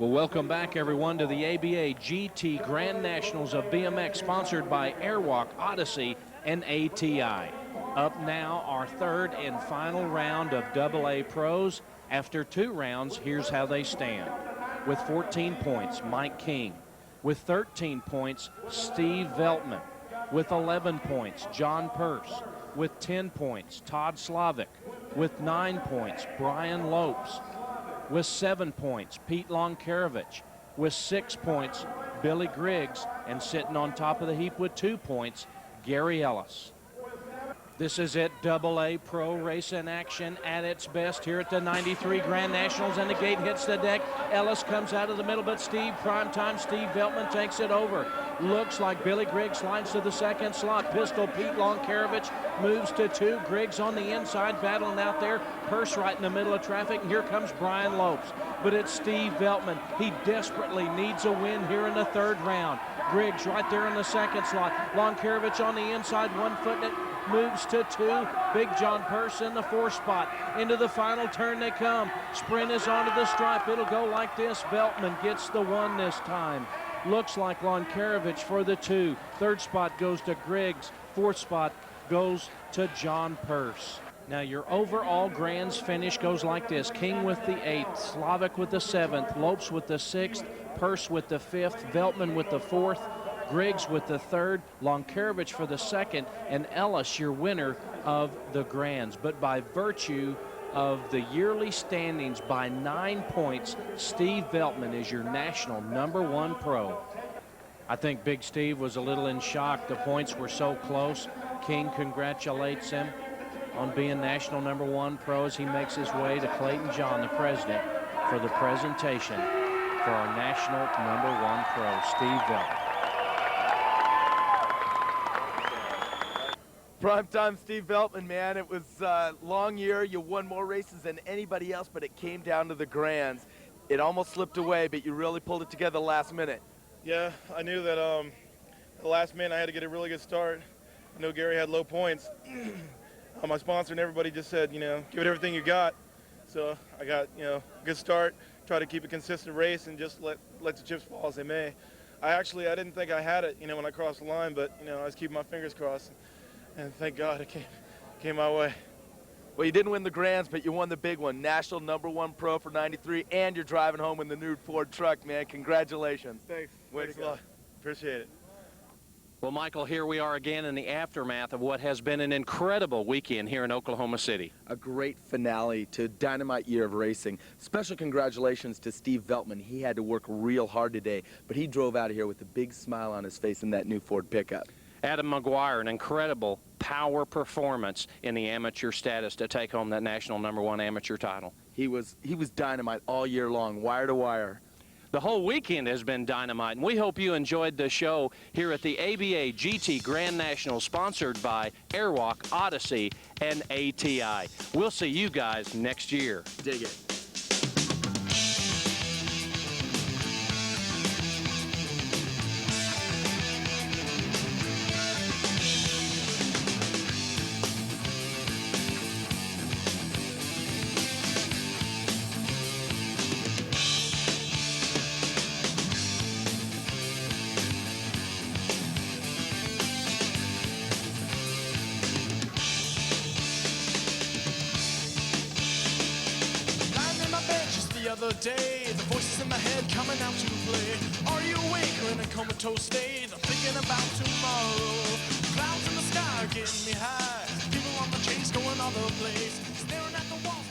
Well, welcome back, everyone, to the ABA GT Grand Nationals of BMX, sponsored by Airwalk, Odyssey, and ATI. Up now, our third and final round of AA Pros. After 2 rounds, here's how they stand. With 14 points, Mike King. With 13 points, Steve Veltman. With 11 points, John Purse. With 10 points, Todd Slavic. With 9 points, Brian Lopes. With 7 points, Pete Lonkarovich. With 6 points, Billy Griggs. And sitting on top of the heap with 2 points, Gary Ellis. This is it, AA Pro racing action at its best here at the 93 Grand Nationals, and the gate hits the deck. Ellis comes out of the middle, but primetime Steve Veltman takes it over. Looks like Billy Griggs slides to the second slot. Pistol Pete Lonkarovich moves to 2. Griggs on the inside, battling out there. Purse right in the middle of traffic, and here comes Brian Lopes. But it's Steve Veltman. He desperately needs a win here in the 3rd round. Griggs right there in the second slot. Lonkarovich on the inside, 1 foot in it. Moves to 2. Big John Purse in the 4th spot. Into the final turn they come. Sprint is onto the stripe. It'll go like this. Veltman gets the 1 this time. Looks like Lonkarovich for the 2. 3rd spot goes to Griggs. 4th spot goes to John Purse. Now your overall Grands finish goes like this. King with the 8th, Slavic with the 7th, Lopes with the 6th, Purse with the 5th, Veltman with the 4th, Griggs with the 3rd, Lonkarovich for the 2nd, and Ellis your winner of the Grands. But by virtue of the yearly standings by 9 points, Steve Veltman is your national #1 pro. I think Big Steve was a little in shock. The points were so close. King congratulates him on being national #1 pro as he makes his way to Clayton John, the president, for the presentation for our national #1 pro, Steve Veltman. Primetime Steve Veltman, man. It was a long year. You won more races than anybody else, but it came down to the Grands. It almost slipped away, but you really pulled it together last minute. Yeah, I knew that the last minute I had to get a really good start. I know Gary had low points. My sponsor and everybody just said, give it everything you got. So I got, a good start, try to keep a consistent race and just let the chips fall as they may. I didn't think I had it, when I crossed the line, but, I was keeping my fingers crossed. And thank God it came my way. Well, you didn't win the Grands, but you won the big one. National #1 pro for 93, and you're driving home in the new Ford truck, man. Congratulations. Thanks. Thanks a lot. Appreciate it. Well, Michael, here we are again in the aftermath of what has been an incredible weekend here in Oklahoma City. A great finale to a dynamite year of racing. Special congratulations to Steve Veltman. He had to work real hard today, but he drove out of here with a big smile on his face in that new Ford pickup. Adam McGuire, an incredible power performance in the amateur status to take home that national #1 amateur title. He was dynamite all year long, wire to wire. The whole weekend has been dynamite, and we hope you enjoyed the show here at the ABA GT Grand National, sponsored by Airwalk, Odyssey, and ATI. We'll see you guys next year. Dig it. Other day, the voices in my head coming out to play. Are you awake or in a comatose state? I'm thinking about tomorrow. Clouds in the sky are getting me high. People on the chase going all over the place. Staring at the walls.